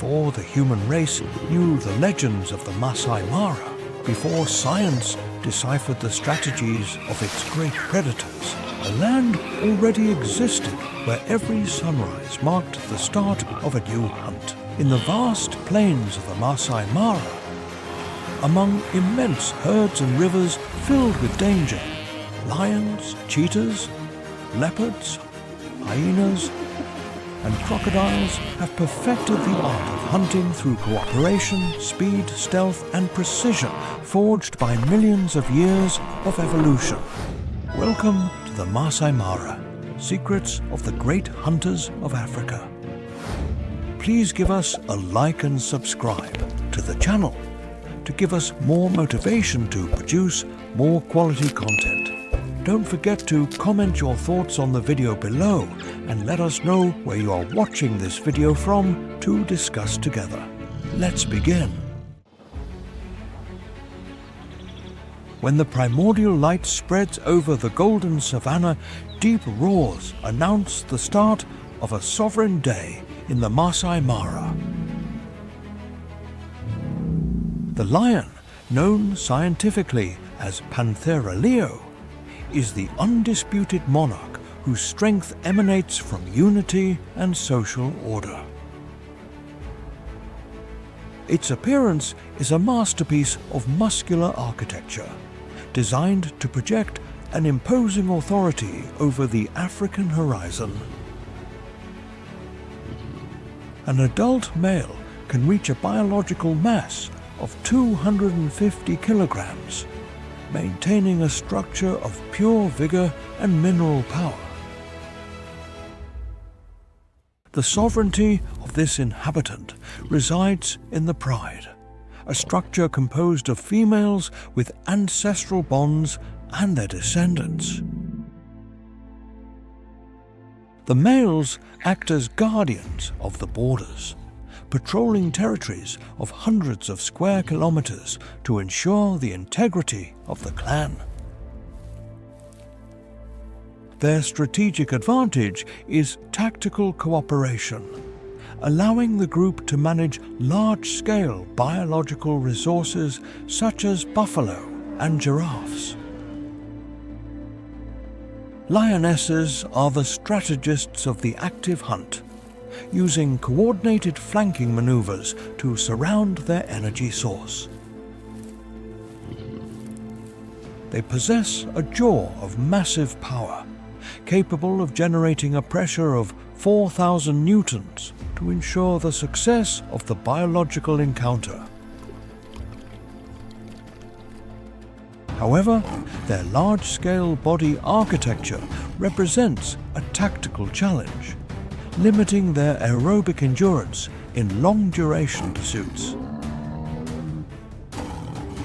before the human race knew the legends of the Maasai Mara, before science deciphered the strategies of its great predators, a land already existed where every sunrise marked the start of a new hunt. In the vast plains of the Maasai Mara, among immense herds and rivers filled with danger, lions, cheetahs, leopards, hyenas, and crocodiles have perfected the art of hunting through cooperation, speed, stealth, and precision forged by millions of years of evolution. Welcome to the Maasai Mara, Secrets of the Great Hunters of Africa. Please give us a like and subscribe to the channel to give us more motivation to produce more quality content. Don't forget to comment your thoughts on the video below and let us know where you are watching this video from to discuss together. Let's begin. When the primordial light spreads over the golden savanna, deep roars announce the start of a sovereign day in the Maasai Mara. The lion, known scientifically as Panthera leo, is the undisputed monarch whose strength emanates from unity and social order. Its appearance is a masterpiece of muscular architecture, designed to project an imposing authority over the African horizon. An adult male can reach a biological mass of 250 kilograms, maintaining a structure of pure vigor and mineral power. The sovereignty of this inhabitant resides in the pride, a structure composed of females with ancestral bonds and their descendants. The males act as guardians of the borders, patrolling territories of hundreds of square kilometers to ensure the integrity of the clan. Their strategic advantage is tactical cooperation, allowing the group to manage large-scale biological resources such as buffalo and giraffes. Lionesses are the strategists of the active hunt, using coordinated flanking maneuvers to surround their energy source. They possess a jaw of massive power, capable of generating a pressure of 4,000 newtons to ensure the success of the biological encounter. However, their large-scale body architecture represents a tactical challenge, limiting their aerobic endurance in long-duration pursuits.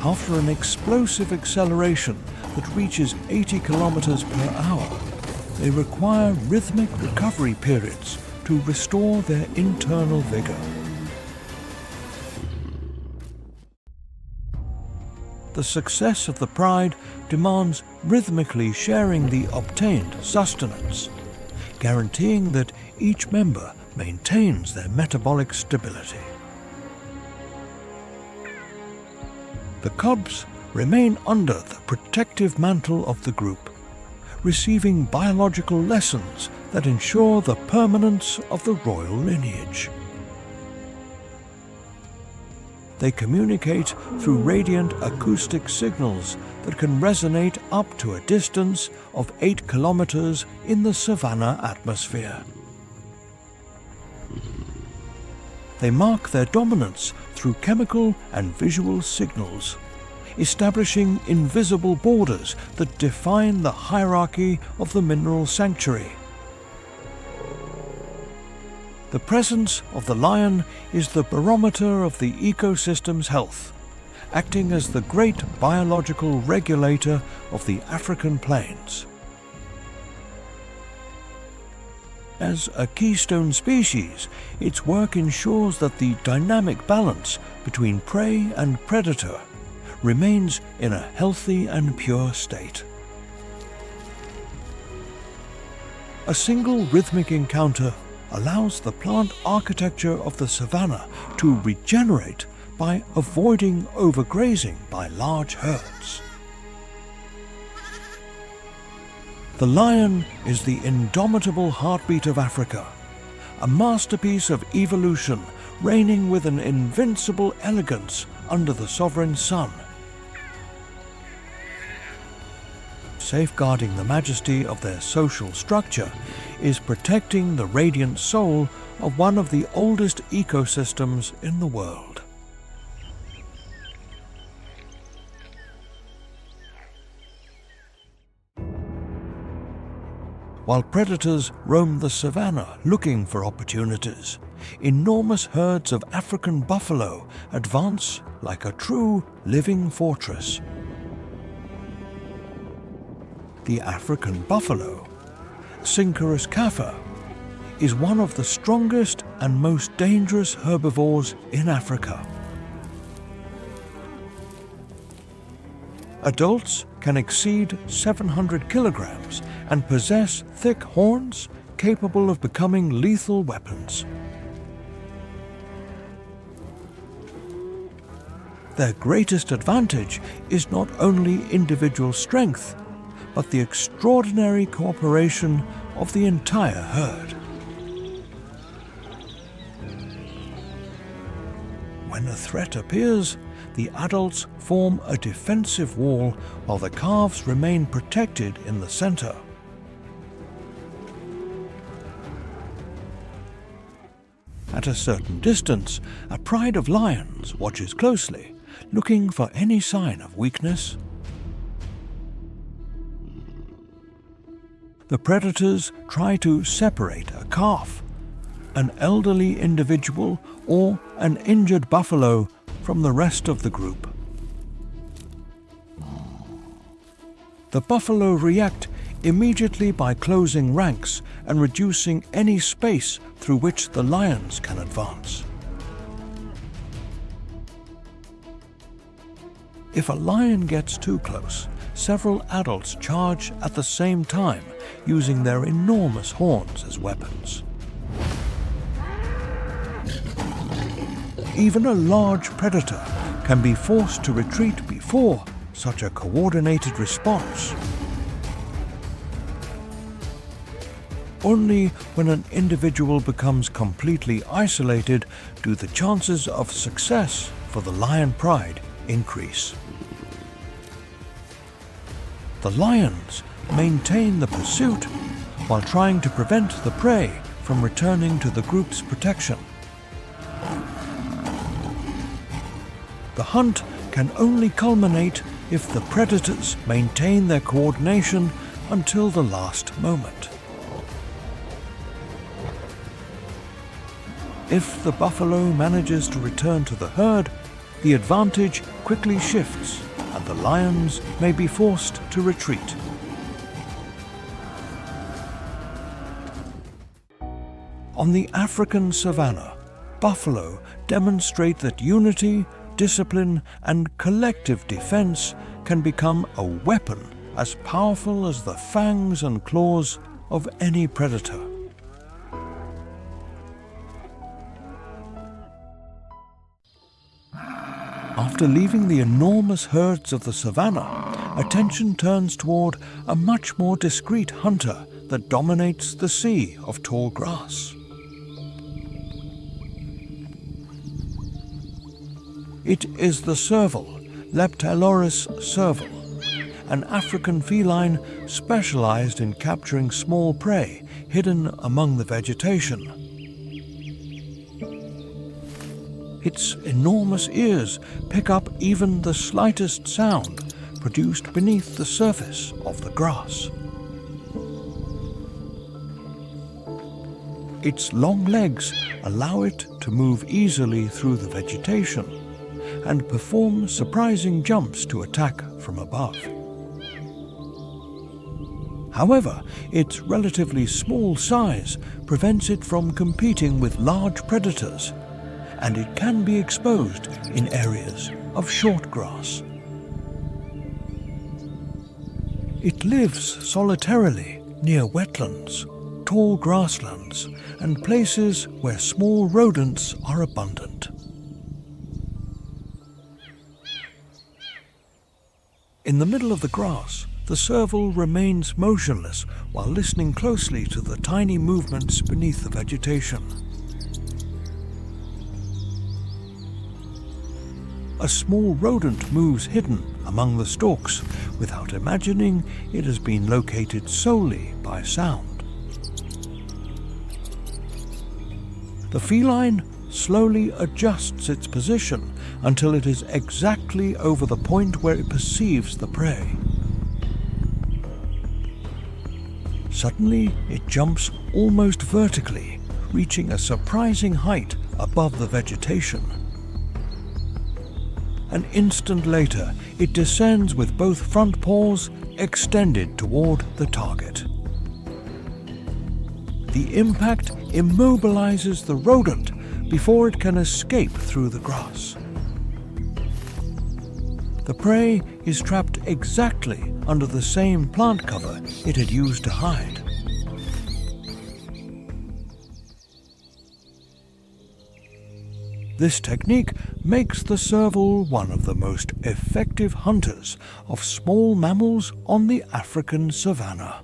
After an explosive acceleration that reaches 80 kilometers per hour, they require rhythmic recovery periods to restore their internal vigor. The success of the pride demands rhythmically sharing the obtained sustenance, guaranteeing that each member maintains their metabolic stability. The cubs remain under the protective mantle of the group, receiving biological lessons that ensure the permanence of the royal lineage. They communicate through radiant acoustic signals that can resonate up to a distance of 8 kilometers in the savanna atmosphere. They mark their dominance through chemical and visual signals, establishing invisible borders that define the hierarchy of the mineral sanctuary. The presence of the lion is the barometer of the ecosystem's health, acting as the great biological regulator of the African plains. As a keystone species, its work ensures that the dynamic balance between prey and predator remains in a healthy and pure state. A single rhythmic encounter allows the plant architecture of the savanna to regenerate by avoiding overgrazing by large herds. The lion is the indomitable heartbeat of Africa, a masterpiece of evolution reigning with an invincible elegance under the sovereign sun. Safeguarding the majesty of their social structure is protecting the radiant soul of one of the oldest ecosystems in the world. While predators roam the savanna looking for opportunities, enormous herds of African buffalo advance like a true living fortress. The African buffalo, Synchorus caffer, is one of the strongest and most dangerous herbivores in Africa. Adults can exceed 700 kilograms and possess thick horns capable of becoming lethal weapons. Their greatest advantage is not only individual strength, but the extraordinary cooperation of the entire herd. When a threat appears, the adults form a defensive wall while the calves remain protected in the center. At a certain distance, a pride of lions watches closely, looking for any sign of weakness. The predators try to separate a calf, an elderly individual, or an injured buffalo from the rest of the group. The buffalo react immediately by closing ranks and reducing any space through which the lions can advance. If a lion gets too close, several adults charge at the same time, using their enormous horns as weapons. Even a large predator can be forced to retreat before such a coordinated response. Only when an individual becomes completely isolated do the chances of success for the lion pride increase. The lions maintain the pursuit while trying to prevent the prey from returning to the group's protection. The hunt can only culminate if the predators maintain their coordination until the last moment. If the buffalo manages to return to the herd, the advantage quickly shifts and the lions may be forced to retreat. On the African savanna, buffalo demonstrate that unity, discipline, and collective defense can become a weapon as powerful as the fangs and claws of any predator. After leaving the enormous herds of the savanna, attention turns toward a much more discreet hunter that dominates the sea of tall grass. It is the serval, Leptaloris serval, an African feline specialized in capturing small prey hidden among the vegetation. Its enormous ears pick up even the slightest sound produced beneath the surface of the grass. Its long legs allow it to move easily through the vegetation and perform surprising jumps to attack from above. However, its relatively small size prevents it from competing with large predators, and it can be exposed in areas of short grass. It lives solitarily near wetlands, tall grasslands and places where small rodents are abundant. In the middle of the grass, the serval remains motionless while listening closely to the tiny movements beneath the vegetation. A small rodent moves hidden among the stalks without imagining it has been located solely by sound. The feline slowly adjusts its position until it is exactly over the point where it perceives the prey. Suddenly, it jumps almost vertically, reaching a surprising height above the vegetation. An instant later, it descends with both front paws extended toward the target. The impact immobilizes the rodent before it can escape through the grass. The prey is trapped exactly under the same plant cover it had used to hide. This technique makes the serval one of the most effective hunters of small mammals on the African savanna.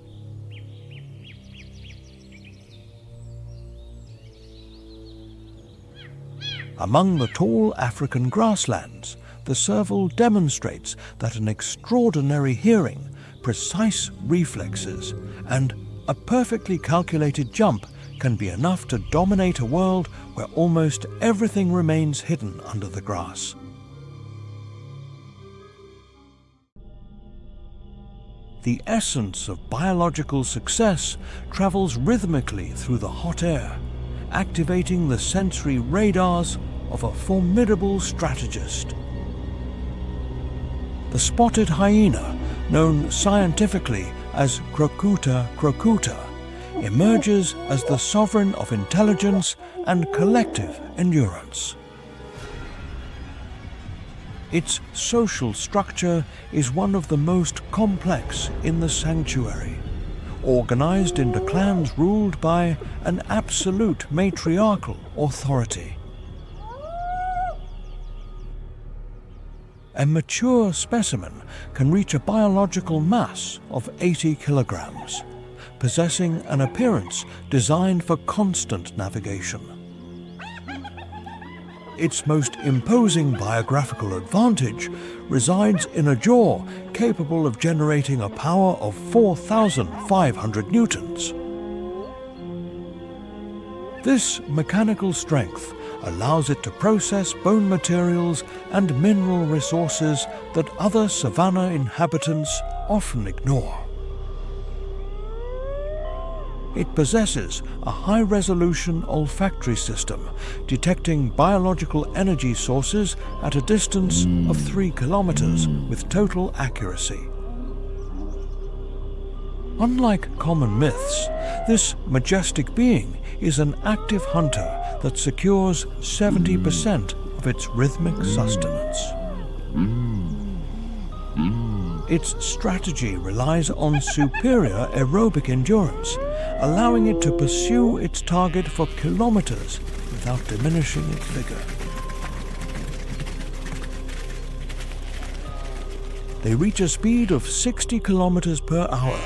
Among the tall African grasslands, the serval demonstrates that an extraordinary hearing, precise reflexes, and a perfectly calculated jump can be enough to dominate a world where almost everything remains hidden under the grass. The essence of biological success travels rhythmically through the hot air, activating the sensory radars of a formidable strategist. The spotted hyena, known scientifically as Crocuta crocuta, emerges as the sovereign of intelligence and collective endurance. Its social structure is one of the most complex in the sanctuary, organized into clans ruled by an absolute matriarchal authority. A mature specimen can reach a biological mass of 80 kilograms, possessing an appearance designed for constant navigation. Its most imposing biographical advantage resides in a jaw capable of generating a power of 4,500 newtons. This mechanical strength allows it to process bone materials and mineral resources that other savanna inhabitants often ignore. It possesses a high-resolution olfactory system, detecting biological energy sources at a distance of 3 kilometers with total accuracy. Unlike common myths, this majestic being is an active hunter that secures 70% of its rhythmic sustenance. Its strategy relies on superior aerobic endurance, allowing it to pursue its target for kilometers without diminishing its vigor. They reach a speed of 60 kilometers per hour,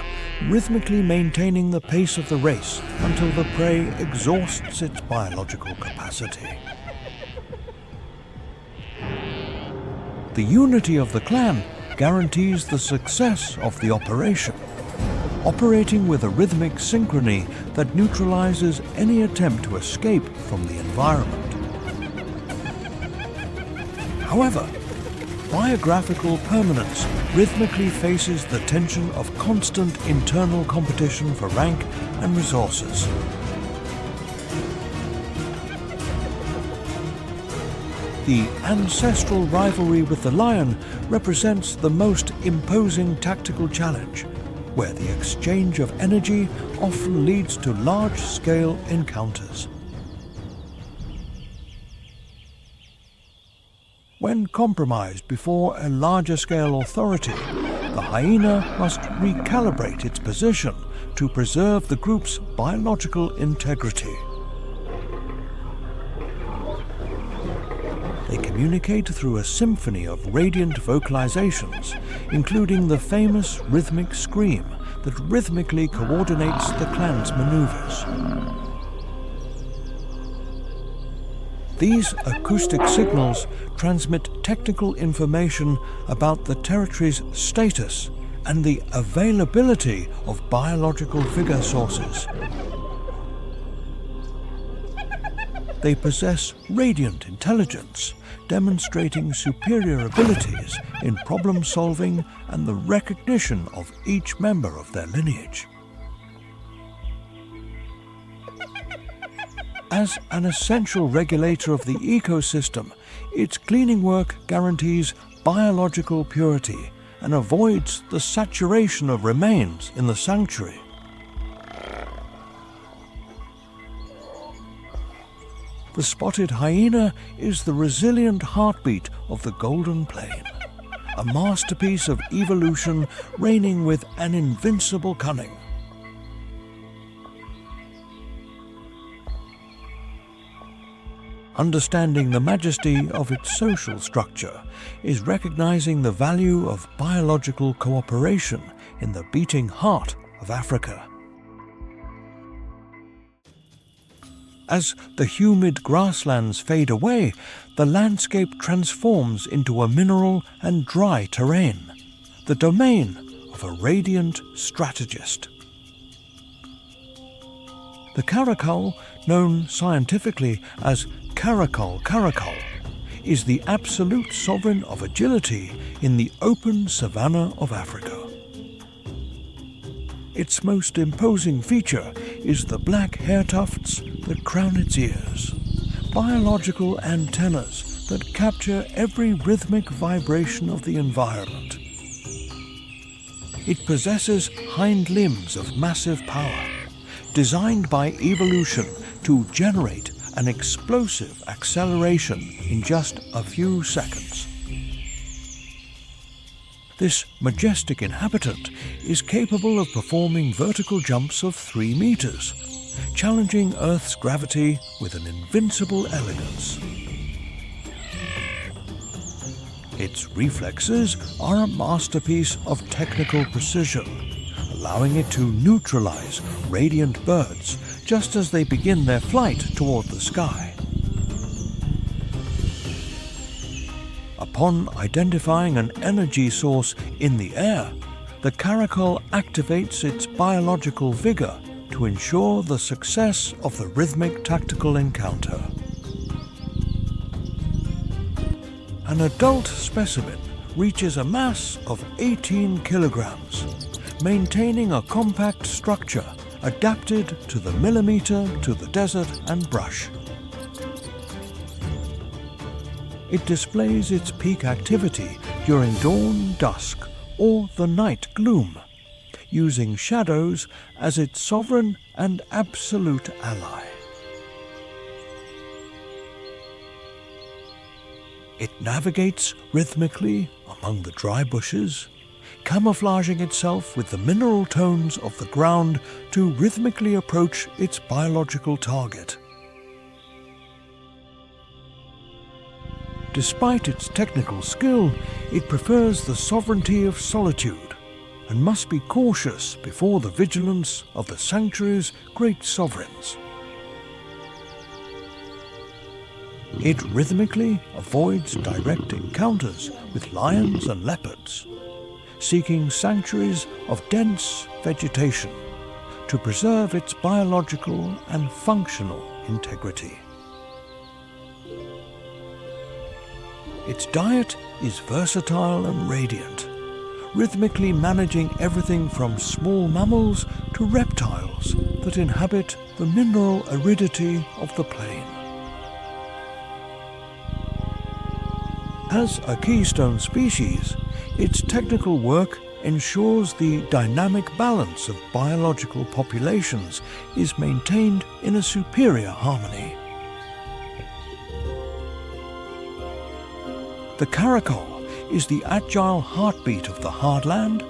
rhythmically maintaining the pace of the race until the prey exhausts its biological capacity. The unity of the clan guarantees the success of the operation, operating with a rhythmic synchrony that neutralizes any attempt to escape from the environment. However, biographical permanence rhythmically faces the tension of constant internal competition for rank and resources. The ancestral rivalry with the lion represents the most imposing tactical challenge, where the exchange of energy often leads to large-scale encounters. When compromised before a larger-scale authority, the hyena must recalibrate its position to preserve the group's biological integrity. They communicate through a symphony of radiant vocalizations, including the famous rhythmic scream that rhythmically coordinates the clan's maneuvers. These acoustic signals transmit technical information about the territory's status and the availability of biological figure sources. They possess radiant intelligence, demonstrating superior abilities in problem solving and the recognition of each member of their lineage. As an essential regulator of the ecosystem, its cleaning work guarantees biological purity and avoids the saturation of remains in the sanctuary. The spotted hyena is the resilient heartbeat of the Golden Plain, a masterpiece of evolution reigning with an invincible cunning. Understanding the majesty of its social structure is recognizing the value of biological cooperation in the beating heart of Africa. As the humid grasslands fade away, the landscape transforms into a mineral and dry terrain, the domain of a radiant strategist. The caracal, known scientifically as caracal, is the absolute sovereign of agility in the open savanna of Africa. Its most imposing feature is the black hair tufts that crown its ears, biological antennas that capture every rhythmic vibration of the environment. It possesses hind limbs of massive power, designed by evolution to generate an explosive acceleration in just a few seconds. This majestic inhabitant is capable of performing vertical jumps of 3 meters, challenging Earth's gravity with an invincible elegance. Its reflexes are a masterpiece of technical precision, allowing it to neutralize radiant birds just as they begin their flight toward the sky. Upon identifying an energy source in the air, the caracal activates its biological vigor to ensure the success of the rhythmic tactical encounter. An adult specimen reaches a mass of 18 kilograms, maintaining a compact structure adapted to the millimeter to the desert and brush. It displays its peak activity during dawn, dusk, or the night gloom, using shadows as its sovereign and absolute ally. It navigates rhythmically among the dry bushes, camouflaging itself with the mineral tones of the ground to rhythmically approach its biological target. Despite its technical skill, it prefers the sovereignty of solitude and must be cautious before the vigilance of the sanctuary's great sovereigns. It rhythmically avoids direct encounters with lions and leopards, seeking sanctuaries of dense vegetation to preserve its biological and functional integrity. Its diet is versatile and radiant, rhythmically managing everything from small mammals to reptiles that inhabit the mineral aridity of the plain. As a keystone species, its technical work ensures the dynamic balance of biological populations is maintained in a superior harmony. The caracal is the agile heartbeat of the hardland,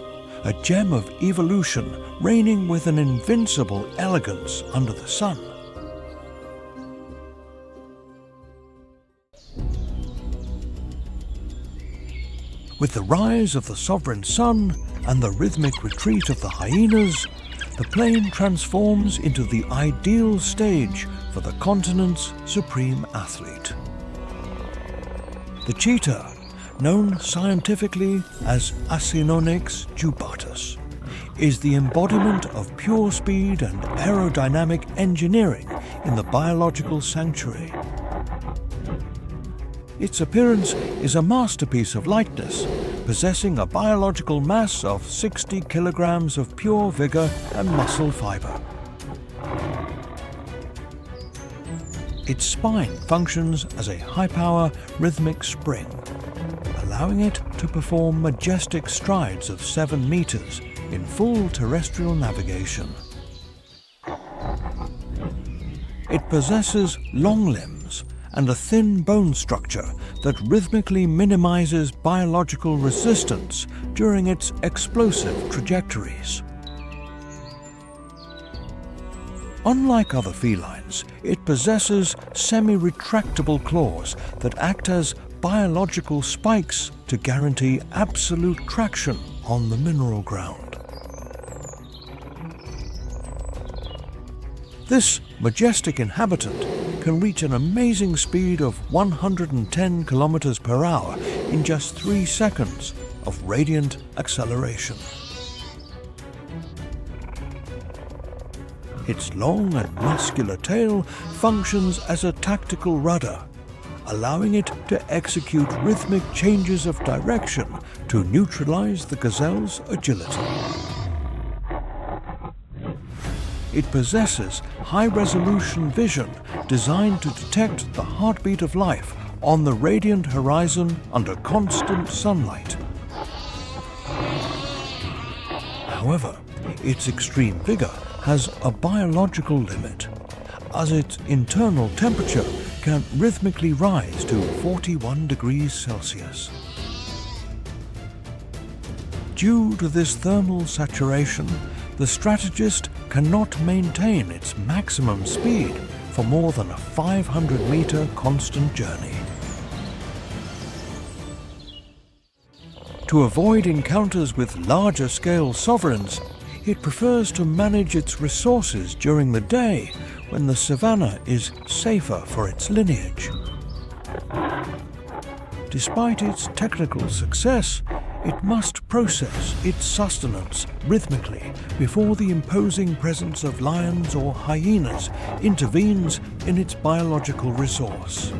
a gem of evolution reigning with an invincible elegance under the sun. With the rise of the sovereign sun and the rhythmic retreat of the hyenas, the plain transforms into the ideal stage for the continent's supreme athlete. The cheetah, known scientifically as Acinonyx jubatus, is the embodiment of pure speed and aerodynamic engineering in the biological sanctuary. Its appearance is a masterpiece of lightness, possessing a biological mass of 60 kilograms of pure vigor and muscle fiber. Its spine functions as a high-power rhythmic spring, allowing it to perform majestic strides of 7 meters in full terrestrial navigation. It possesses long limbs and a thin bone structure that rhythmically minimizes biological resistance during its explosive trajectories. Unlike other felines, it possesses semi-retractable claws that act as biological spikes to guarantee absolute traction on the mineral ground. This majestic inhabitant can reach an amazing speed of 110 kilometers per hour in just 3 seconds of radiant acceleration. Its long and muscular tail functions as a tactical rudder, allowing it to execute rhythmic changes of direction to neutralize the gazelle's agility. It possesses high-resolution vision designed to detect the heartbeat of life on the radiant horizon under constant sunlight. However, its extreme vigor has a biological limit, as its internal temperature can rhythmically rise to 41 degrees Celsius. Due to this thermal saturation, the strategist cannot maintain its maximum speed for more than a 500-meter constant journey. To avoid encounters with larger-scale sovereigns, it prefers to manage its resources during the day when the savanna is safer for its lineage. Despite its technical success, it must process its sustenance rhythmically before the imposing presence of lions or hyenas intervenes in its biological resource.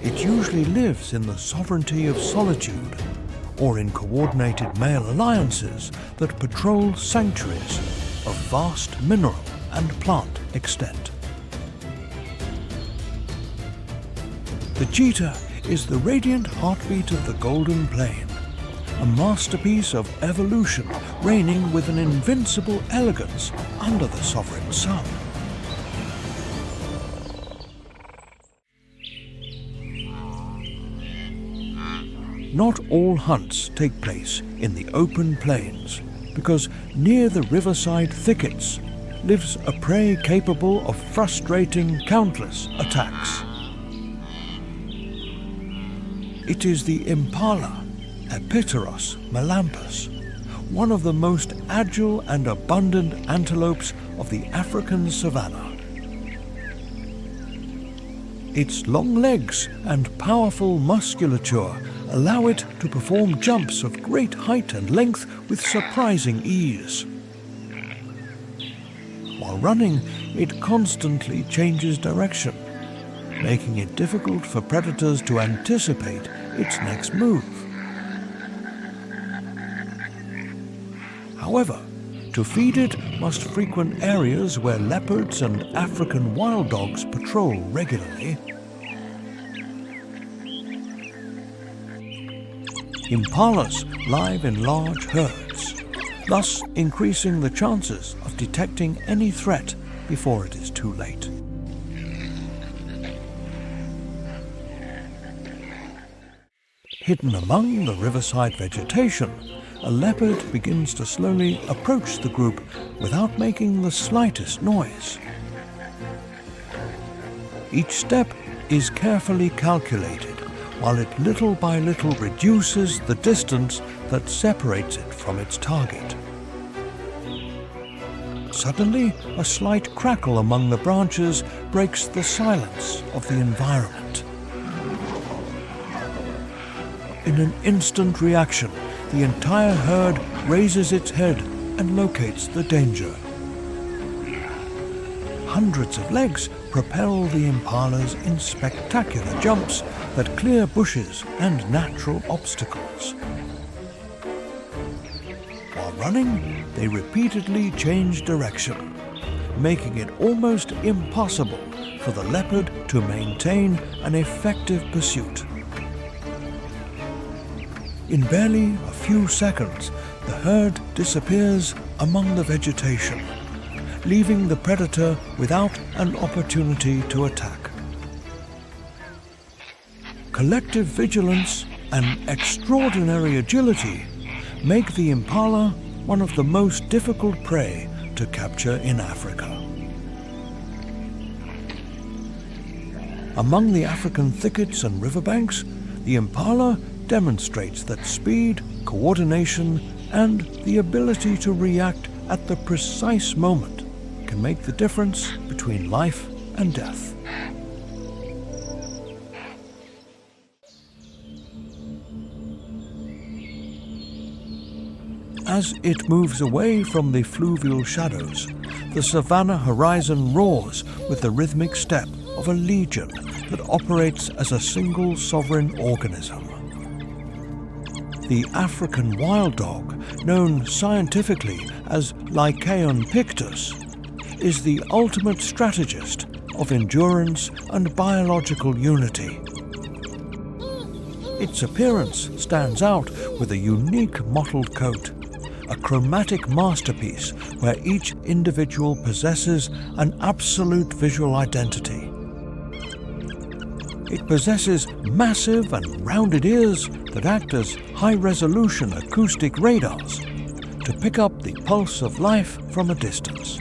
It usually lives in the sovereignty of solitude, or in coordinated male alliances that patrol sanctuaries of vast mineral and plant extent. The cheetah is the radiant heartbeat of the Golden Plain, a masterpiece of evolution reigning with an invincible elegance under the sovereign sun. Not all hunts take place in the open plains, because near the riverside thickets lives a prey capable of frustrating countless attacks. It is the impala, Epiteros melampus, one of the most agile and abundant antelopes of the African savanna. Its long legs and powerful musculature allow it to perform jumps of great height and length with surprising ease. While running, it constantly changes direction, making it difficult for predators to anticipate its next move. However, to feed it must frequent areas where leopards and African wild dogs patrol regularly. Impalas live in large herds, thus increasing the chances of detecting any threat before it is too late. Hidden among the riverside vegetation, a leopard begins to slowly approach the group without making the slightest noise. Each step is carefully calculated, while it little by little reduces the distance that separates it from its target. Suddenly, a slight crackle among the branches breaks the silence of the environment. In an instant reaction, the entire herd raises its head and locates the danger. Hundreds of legs propel the impalas in spectacular jumps that clear bushes and natural obstacles. While running, they repeatedly change direction, making it almost impossible for the leopard to maintain an effective pursuit. In barely a few seconds, the herd disappears among the vegetation, leaving the predator without an opportunity to attack. Collective vigilance and extraordinary agility make the impala one of the most difficult prey to capture in Africa. Among the African thickets and riverbanks, the impala demonstrates that speed, coordination, and the ability to react at the precise moment can make the difference between life and death. As it moves away from the fluvial shadows, the savanna horizon roars with the rhythmic step of a legion that operates as a single sovereign organism. The African wild dog, known scientifically as Lycaon pictus, is the ultimate strategist of endurance and biological unity. Its appearance stands out with a unique mottled coat, a chromatic masterpiece where each individual possesses an absolute visual identity. It possesses massive and rounded ears that act as high-resolution acoustic radars to pick up the pulse of life from a distance.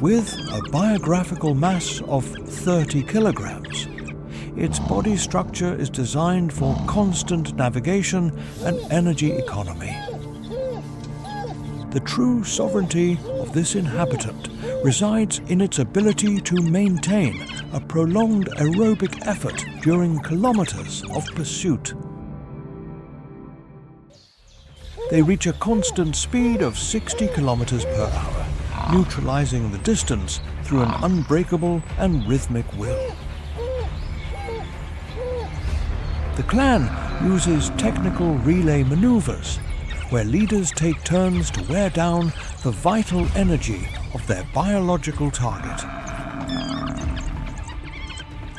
With a biographical mass of 30 kilograms, its body structure is designed for constant navigation and energy economy. The true sovereignty of this inhabitant resides in its ability to maintain a prolonged aerobic effort during kilometers of pursuit. They reach a constant speed of 60 kilometers per hour, neutralizing the distance through an unbreakable and rhythmic will. The clan uses technical relay maneuvers, where leaders take turns to wear down the vital energy of their biological target.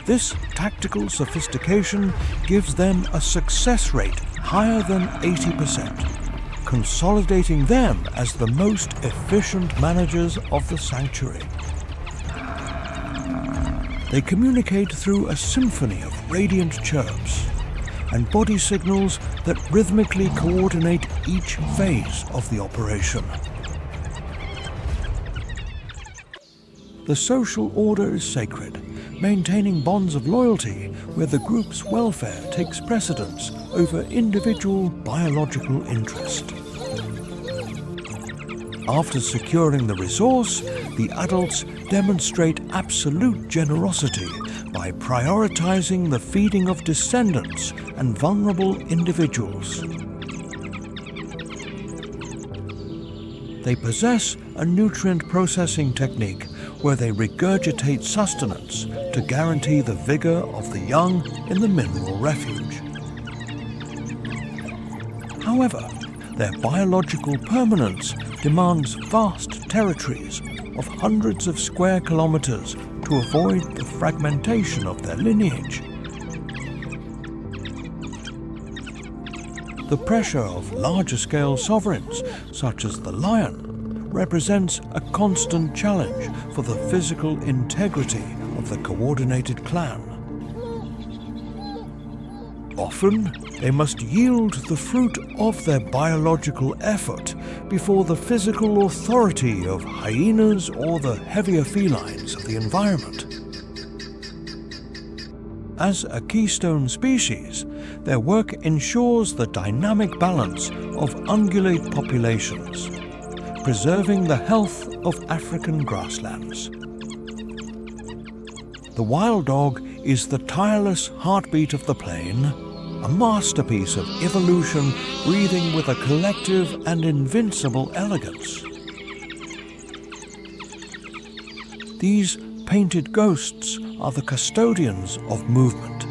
This tactical sophistication gives them a success rate higher than 80%, consolidating them as the most efficient managers of the sanctuary. They communicate through a symphony of radiant chirps and body signals that rhythmically coordinate each phase of the operation. The social order is sacred, maintaining bonds of loyalty where the group's welfare takes precedence over individual biological interest. After securing the resource, the adults demonstrate absolute generosity by prioritizing the feeding of descendants and vulnerable individuals. They possess a nutrient processing technique where they regurgitate sustenance to guarantee the vigor of the young in the mineral refuge. However, their biological permanence demands vast territories of hundreds of square kilometers to avoid the fragmentation of their lineage. The pressure of larger-scale sovereigns, such as the lion, represents a constant challenge for the physical integrity of the coordinated clan. Often, they must yield the fruit of their biological effort before the physical authority of hyenas or the heavier felines of the environment. As a keystone species, their work ensures the dynamic balance of ungulate populations, preserving the health of African grasslands. The wild dog is the tireless heartbeat of the plain, a masterpiece of evolution breathing with a collective and invincible elegance. These painted ghosts are the custodians of movement,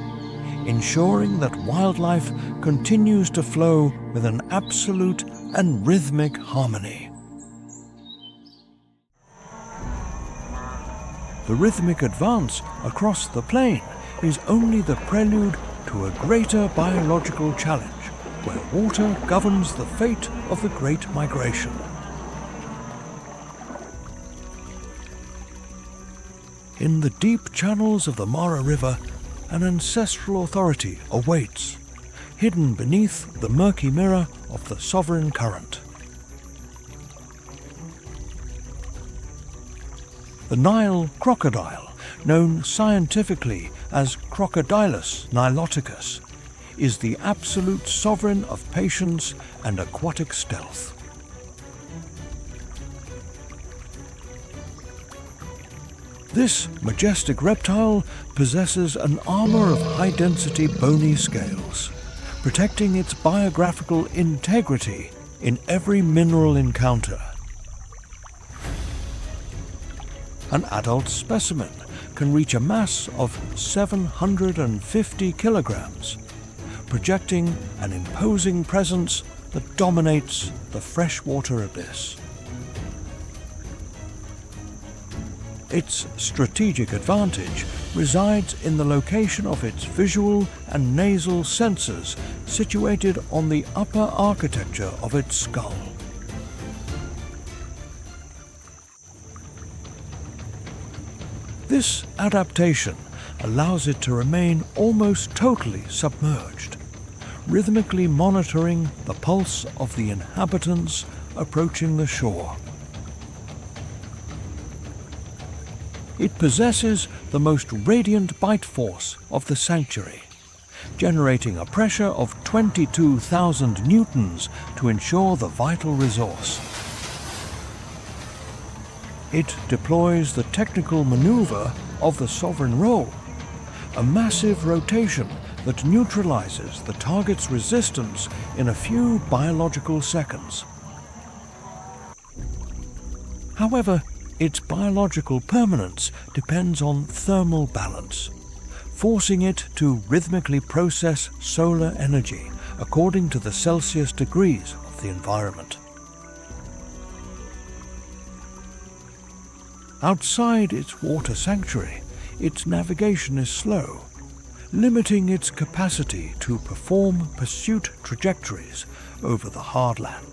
ensuring that wildlife continues to flow with an absolute and rhythmic harmony. The rhythmic advance across the plain is only the prelude to a greater biological challenge, where water governs the fate of the Great Migration. In the deep channels of the Mara River, an ancestral authority awaits, hidden beneath the murky mirror of the sovereign current. The Nile crocodile, known scientifically as Crocodilus niloticus, is the absolute sovereign of patience and aquatic stealth. This majestic reptile possesses an armor of high-density bony scales, protecting its biographical integrity in every mineral encounter. An adult specimen can reach a mass of 750 kilograms, projecting an imposing presence that dominates the freshwater abyss. Its strategic advantage resides in the location of its visual and nasal sensors situated on the upper architecture of its skull. This adaptation allows it to remain almost totally submerged, rhythmically monitoring the pulse of the inhabitants approaching the shore. It possesses the most radiant bite force of the sanctuary, generating a pressure of 22,000 newtons to ensure the vital resource. It deploys the technical maneuver of the sovereign roll, a massive rotation that neutralizes the target's resistance in a few biological seconds. However, its biological permanence depends on thermal balance, forcing it to rhythmically process solar energy according to the Celsius degrees of the environment. Outside its water sanctuary, its navigation is slow, limiting its capacity to perform pursuit trajectories over the hard land.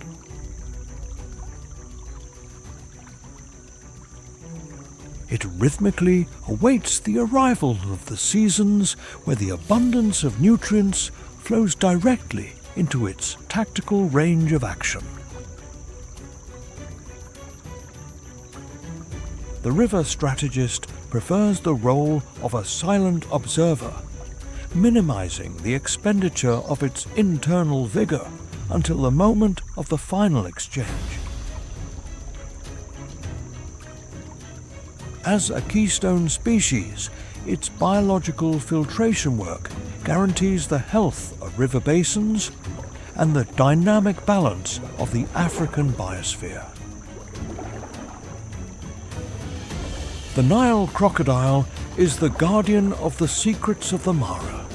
It rhythmically awaits the arrival of the seasons where the abundance of nutrients flows directly into its tactical range of action. The river strategist prefers the role of a silent observer, minimizing the expenditure of its internal vigor until the moment of the final exchange. As a keystone species, its biological filtration work guarantees the health of river basins and the dynamic balance of the African biosphere. The Nile crocodile is the guardian of the secrets of the Mara,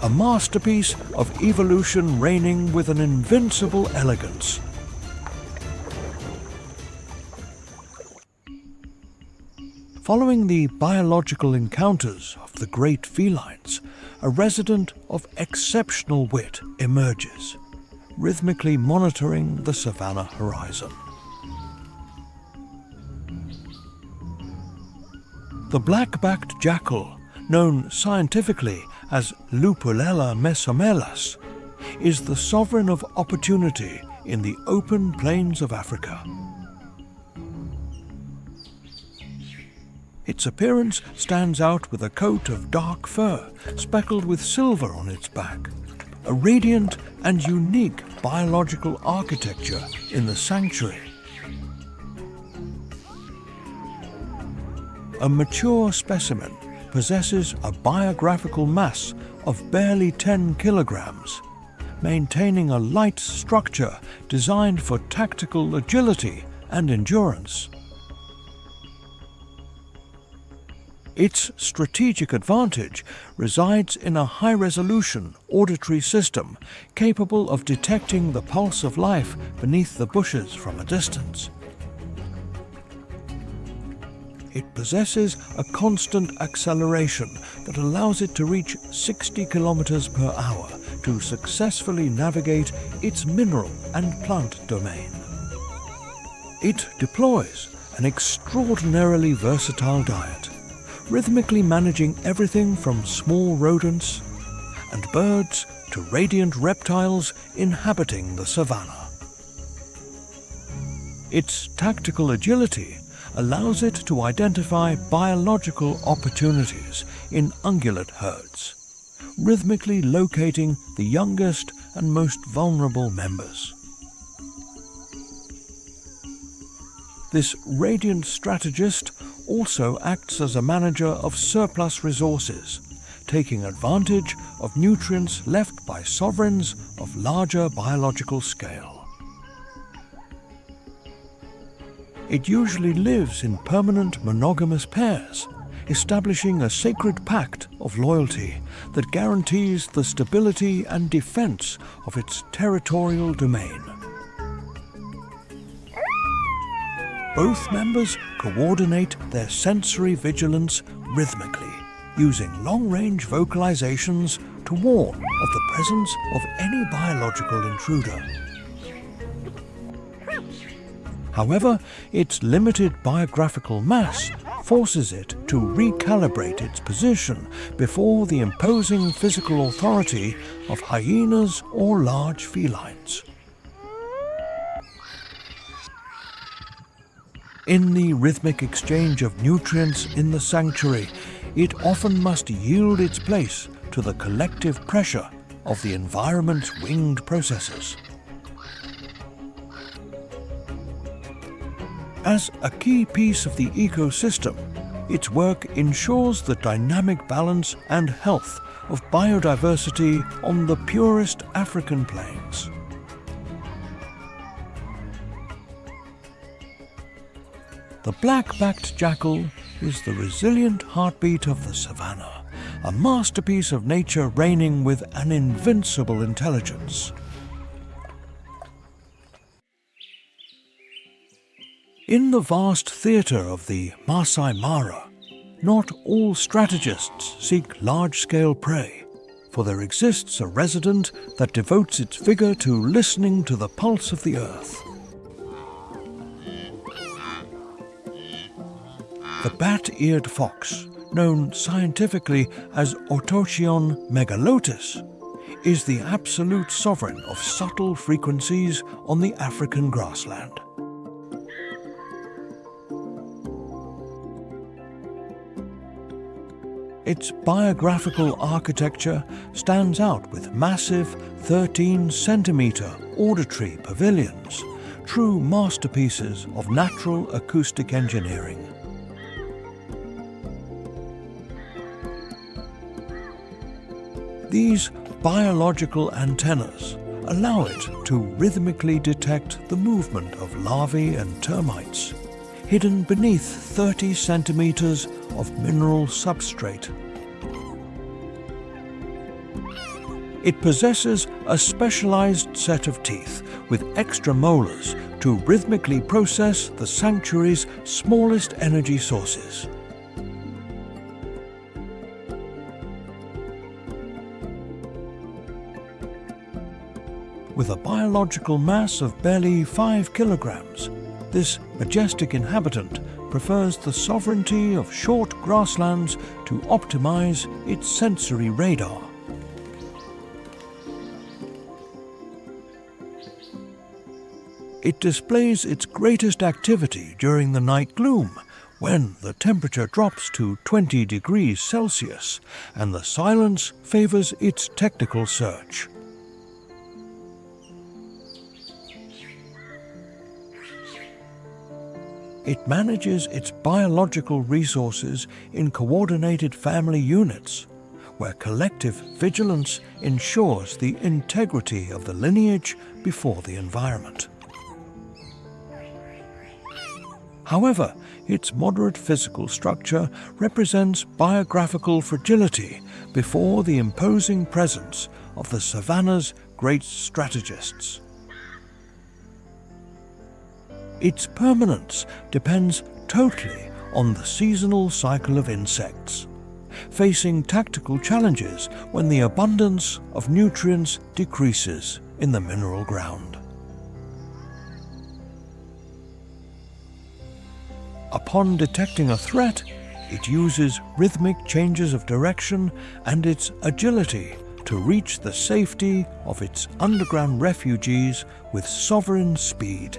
a masterpiece of evolution reigning with an invincible elegance. Following the biological encounters of the great felines, a resident of exceptional wit emerges, rhythmically monitoring the savanna horizon. The black-backed jackal, known scientifically as Lupulella mesomelas, is the sovereign of opportunity in the open plains of Africa. Its appearance stands out with a coat of dark fur speckled with silver on its back, a radiant and unique biological architecture in the sanctuary. A mature specimen possesses a biographical mass of barely 10 kilograms, maintaining a light structure designed for tactical agility and endurance. Its strategic advantage resides in a high-resolution auditory system capable of detecting the pulse of life beneath the bushes from a distance. It possesses a constant acceleration that allows it to reach 60 kilometers per hour to successfully navigate its mineral and plant domain. It deploys an extraordinarily versatile diet, rhythmically managing everything from small rodents and birds to radiant reptiles inhabiting the savanna. Its tactical agility allows it to identify biological opportunities in ungulate herds, rhythmically locating the youngest and most vulnerable members. This radiant strategist also acts as a manager of surplus resources, taking advantage of nutrients left by sovereigns of larger biological scale. It usually lives in permanent monogamous pairs, establishing a sacred pact of loyalty that guarantees the stability and defense of its territorial domain. Both members coordinate their sensory vigilance rhythmically, using long-range vocalizations to warn of the presence of any biological intruder. However, its limited biographical mass forces it to recalibrate its position before the imposing physical authority of hyenas or large felines. In the rhythmic exchange of nutrients in the sanctuary, it often must yield its place to the collective pressure of the environment's winged processes. As a key piece of the ecosystem, its work ensures the dynamic balance and health of biodiversity on the purest African plains. The black-backed jackal is the resilient heartbeat of the savanna, a masterpiece of nature reigning with an invincible intelligence. In the vast theatre of the Maasai Mara, not all strategists seek large-scale prey, for there exists a resident that devotes its vigor to listening to the pulse of the earth. The bat-eared fox, known scientifically as Autochion megalotis, is the absolute sovereign of subtle frequencies on the African grassland. Its biographical architecture stands out with massive 13-centimeter auditory pavilions, true masterpieces of natural acoustic engineering. These biological antennas allow it to rhythmically detect the movement of larvae and termites, hidden beneath 30 centimeters of mineral substrate. It possesses a specialized set of teeth with extra molars to rhythmically process the sanctuary's smallest energy sources. With a biological mass of barely 5 kilograms, this majestic inhabitant prefers the sovereignty of short grasslands to optimize its sensory radar. It displays its greatest activity during the night gloom, when the temperature drops to 20 degrees Celsius and the silence favors its technical search. It manages its biological resources in coordinated family units, where collective vigilance ensures the integrity of the lineage before the environment. However, its moderate physical structure represents biographical fragility before the imposing presence of the savanna's great strategists. Its permanence depends totally on the seasonal cycle of insects, facing tactical challenges when the abundance of nutrients decreases in the mineral ground. Upon detecting a threat, it uses rhythmic changes of direction and its agility to reach the safety of its underground refugees with sovereign speed.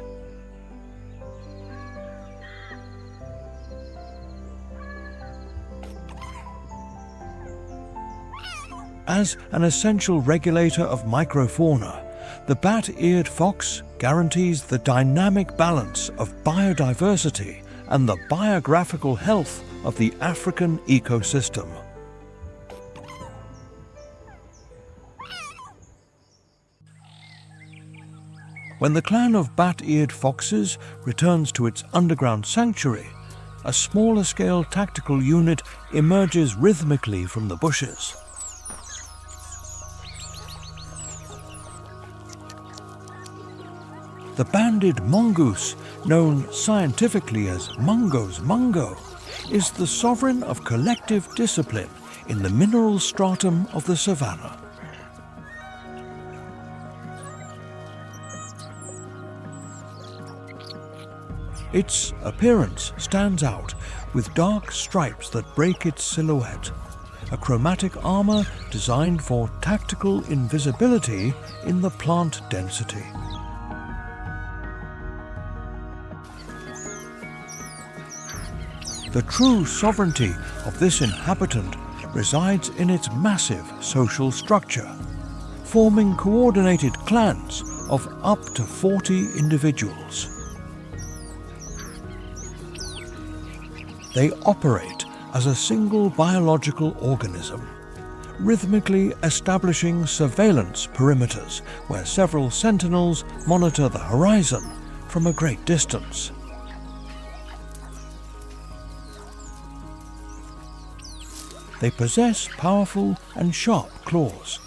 As an essential regulator of microfauna, the bat-eared fox guarantees the dynamic balance of biodiversity and the biographical health of the African ecosystem. When the clan of bat-eared foxes returns to its underground sanctuary, a smaller-scale tactical unit emerges rhythmically from the bushes. The banded mongoose, known scientifically as Mungo's mungo, is the sovereign of collective discipline in the mineral stratum of the savanna. Its appearance stands out with dark stripes that break its silhouette, a chromatic armor designed for tactical invisibility in the plant density. The true sovereignty of this inhabitant resides in its massive social structure, forming coordinated clans of up to 40 individuals. They operate as a single biological organism, rhythmically establishing surveillance perimeters where several sentinels monitor the horizon from a great distance. They possess powerful and sharp claws,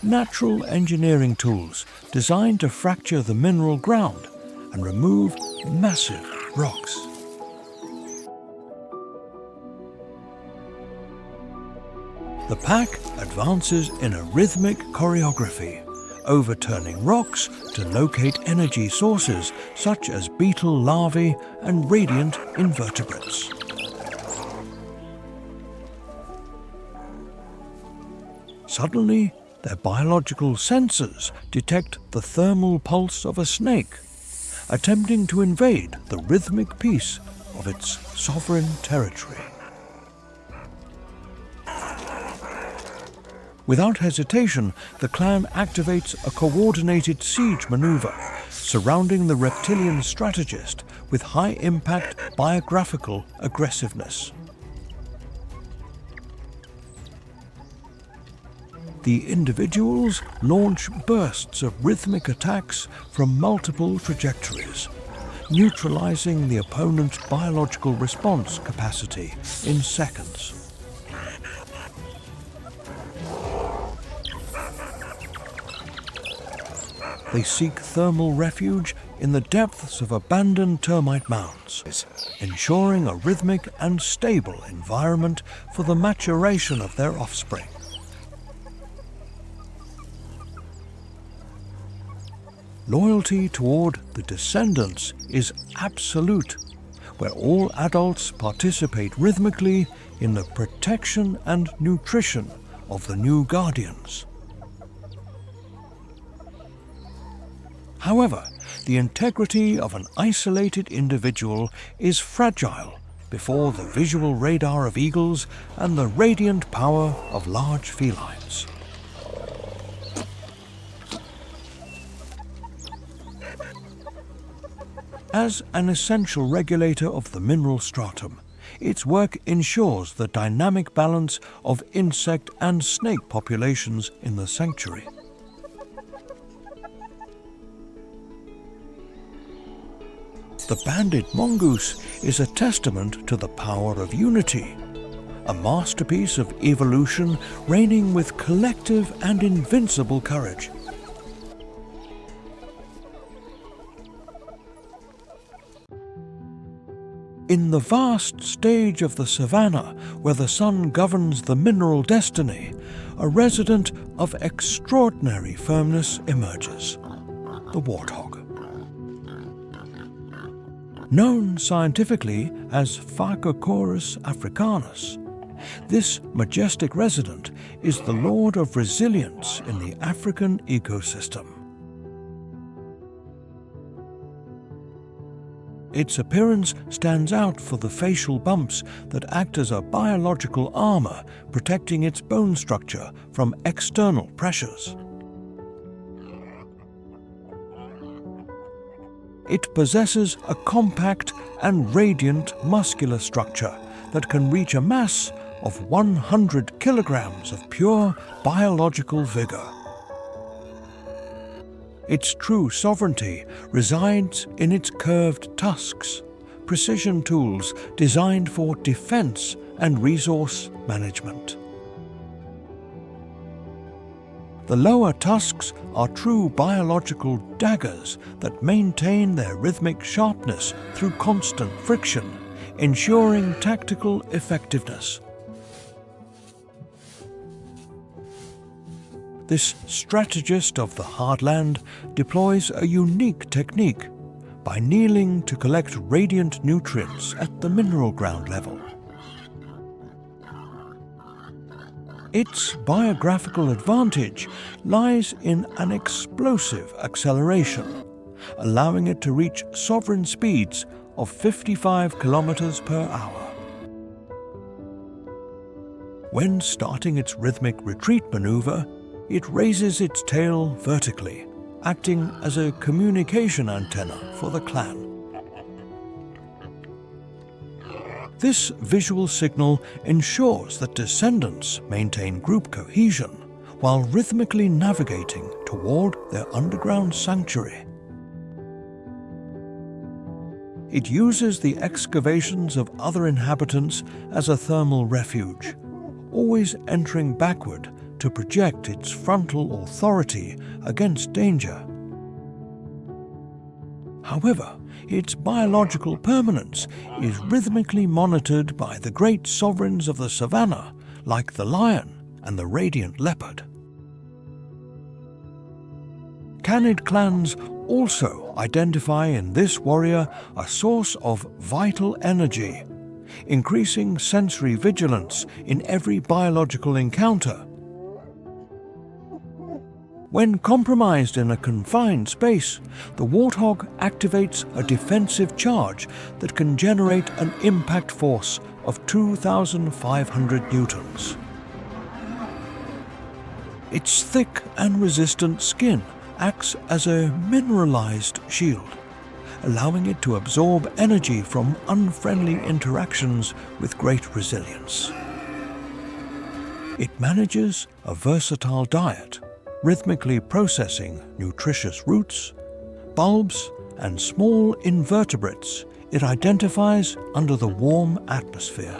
natural engineering tools designed to fracture the mineral ground and remove massive rocks. The pack advances in a rhythmic choreography, overturning rocks to locate energy sources such as beetle larvae and radiant invertebrates. Suddenly, their biological sensors detect the thermal pulse of a snake, attempting to invade the rhythmic peace of its sovereign territory. Without hesitation, the clan activates a coordinated siege maneuver, surrounding the reptilian strategist with high-impact biographical aggressiveness. The individuals launch bursts of rhythmic attacks from multiple trajectories, neutralizing the opponent's biological response capacity in seconds. They seek thermal refuge in the depths of abandoned termite mounds, ensuring a rhythmic and stable environment for the maturation of their offspring. Loyalty toward the descendants is absolute, where all adults participate rhythmically in the protection and nutrition of the new guardians. However, the integrity of an isolated individual is fragile before the visual radar of eagles and the radiant power of large felines. As an essential regulator of the mineral stratum, its work ensures the dynamic balance of insect and snake populations in the sanctuary. The banded mongoose is a testament to the power of unity, a masterpiece of evolution reigning with collective and invincible courage. In the vast stage of the savanna, where the sun governs the mineral destiny, a resident of extraordinary firmness emerges: the warthog. Known scientifically as Phacochorus africanus, this majestic resident is the lord of resilience in the African ecosystem. Its appearance stands out for the facial bumps that act as a biological armor protecting its bone structure from external pressures. It possesses a compact and radiant muscular structure that can reach a mass of 100 kilograms of pure biological vigor. Its true sovereignty resides in its curved tusks, precision tools designed for defense and resource management. The lower tusks are true biological daggers that maintain their rhythmic sharpness through constant friction, ensuring tactical effectiveness. This strategist of the hardland deploys a unique technique by kneeling to collect radiant nutrients at the mineral ground level. Its biographical advantage lies in an explosive acceleration, allowing it to reach sovereign speeds of 55 kilometers per hour. When starting its rhythmic retreat maneuver, it raises its tail vertically, acting as a communication antenna for the clan. This visual signal ensures that descendants maintain group cohesion while rhythmically navigating toward their underground sanctuary. It uses the excavations of other inhabitants as a thermal refuge, always entering backward to project its frontal authority against danger. However, its biological permanence is rhythmically monitored by the great sovereigns of the savanna, like the lion and the radiant leopard. Canid clans also identify in this warrior a source of vital energy, increasing sensory vigilance in every biological encounter. When compromised in a confined space, the warthog activates a defensive charge that can generate an impact force of 2,500 newtons. Its thick and resistant skin acts as a mineralized shield, allowing it to absorb energy from unfriendly interactions with great resilience. It manages a versatile diet, rhythmically processing nutritious roots, bulbs, and small invertebrates it identifies under the warm atmosphere.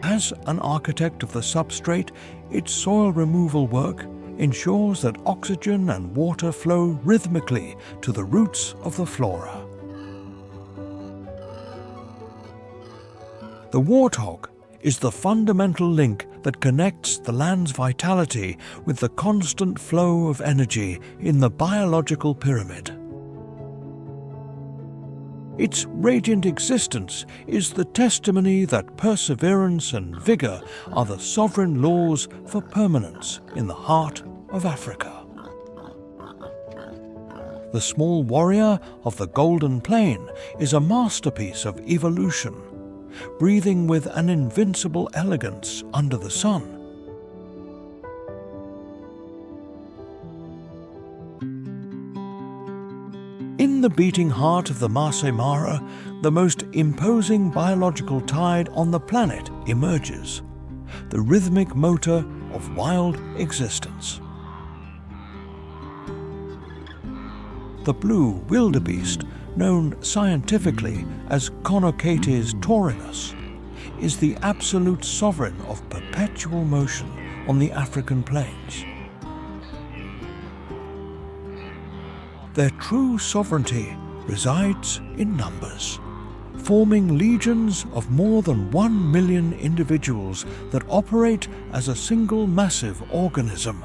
As an architect of the substrate, its soil removal work ensures that oxygen and water flow rhythmically to the roots of the flora. The warthog is the fundamental link that connects the land's vitality with the constant flow of energy in the biological pyramid. Its radiant existence is the testimony that perseverance and vigor are the sovereign laws for permanence in the heart of Africa. The small warrior of the Golden Plain is a masterpiece of evolution, breathing with an invincible elegance under the sun. In the beating heart of the Maasai Mara, the most imposing biological tide on the planet emerges, the rhythmic motor of wild existence. The blue wildebeest, known scientifically as Conochaetes taurinus, is the absolute sovereign of perpetual motion on the African plains. Their true sovereignty resides in numbers, forming legions of more than 1 million individuals that operate as a single massive organism.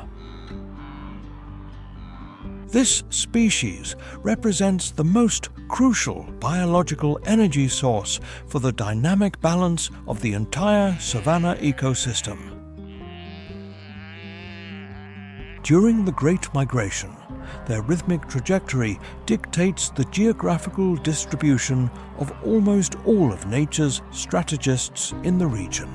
This species represents the most crucial biological energy source for the dynamic balance of the entire savanna ecosystem. During the Great Migration, their rhythmic trajectory dictates the geographical distribution of almost all of nature's strategists in the region.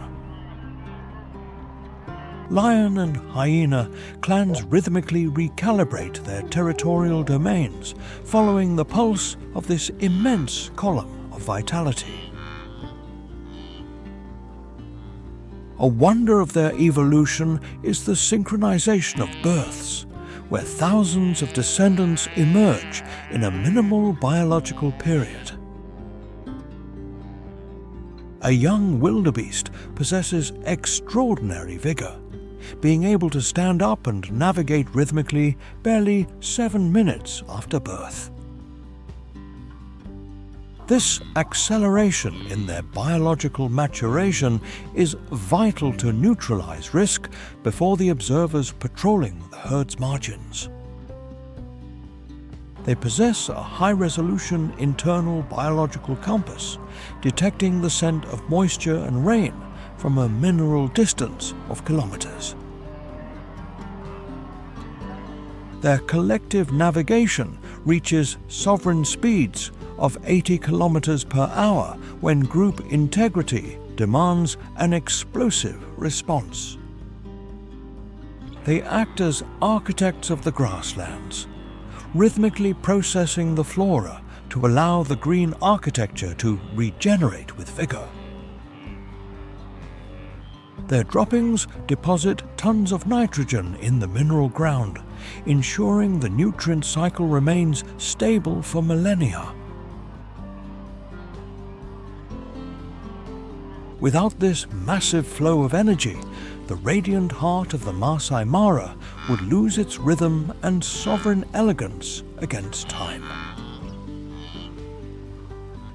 Lion and hyena clans rhythmically recalibrate their territorial domains, following the pulse of this immense column of vitality. A wonder of their evolution is the synchronization of births, where thousands of descendants emerge in a minimal biological period. A young wildebeest possesses extraordinary vigor, being able to stand up and navigate rhythmically barely 7 minutes after birth. This acceleration in their biological maturation is vital to neutralize risk before the observers patrolling the herd's margins. They possess a high-resolution internal biological compass, detecting the scent of moisture and rain from a mineral distance of kilometers. Their collective navigation reaches sovereign speeds of 80 kilometers per hour when group integrity demands an explosive response. They act as architects of the grasslands, rhythmically processing the flora to allow the green architecture to regenerate with vigor. Their droppings deposit tons of nitrogen in the mineral ground, ensuring the nutrient cycle remains stable for millennia. Without this massive flow of energy, the radiant heart of the Maasai Mara would lose its rhythm and sovereign elegance against time.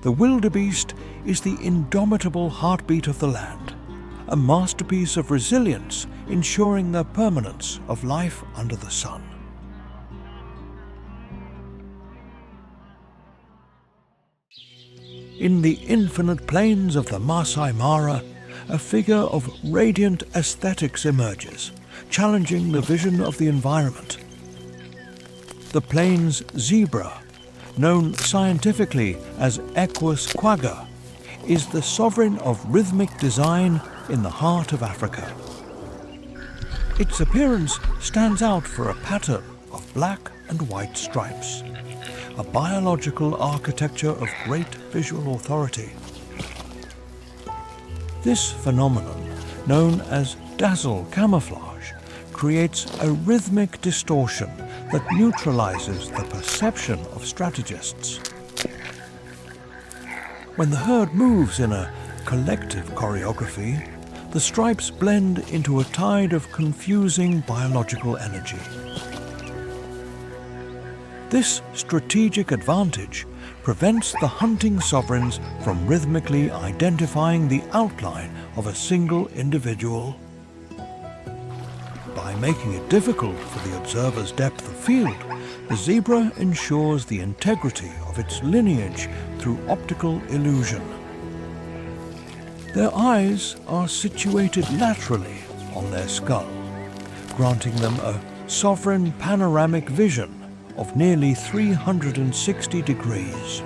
The wildebeest is the indomitable heartbeat of the land, a masterpiece of resilience ensuring the permanence of life under the sun. In the infinite plains of the Maasai Mara, a figure of radiant aesthetics emerges, challenging the vision of the environment. The plains zebra, known scientifically as Equus quagga, is the sovereign of rhythmic design in the heart of Africa. Its appearance stands out for a pattern of black and white stripes, a biological architecture of great visual authority. This phenomenon, known as dazzle camouflage, creates a rhythmic distortion that neutralizes the perception of strategists. When the herd moves in a collective choreography, the stripes blend into a tide of confusing biological energy. This strategic advantage prevents the hunting sovereigns from rhythmically identifying the outline of a single individual. By making it difficult for the observer's depth of field, the zebra ensures the integrity of its lineage through optical illusion. Their eyes are situated laterally on their skull, granting them a sovereign panoramic vision of nearly 360 degrees.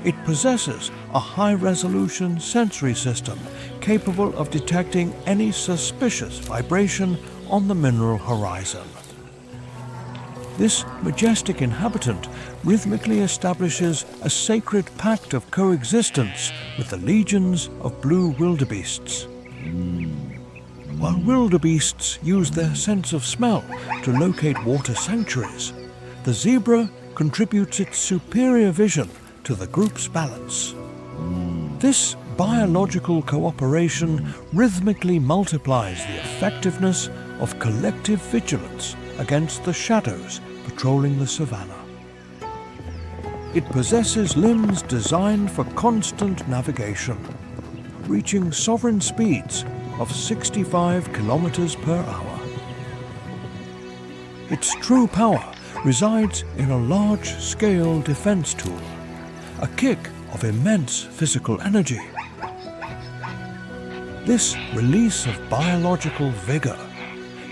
It possesses a high-resolution sensory system capable of detecting any suspicious vibration on the mineral horizon. This majestic inhabitant rhythmically establishes a sacred pact of coexistence with the legions of blue wildebeests. While wildebeests use their sense of smell to locate water sanctuaries, the zebra contributes its superior vision to the group's balance. This biological cooperation rhythmically multiplies the effectiveness of collective vigilance against the shadows patrolling the savanna. It possesses limbs designed for constant navigation, reaching sovereign speeds of 65 kilometers per hour. Its true power resides in a large-scale defense tool, a kick of immense physical energy. This release of biological vigor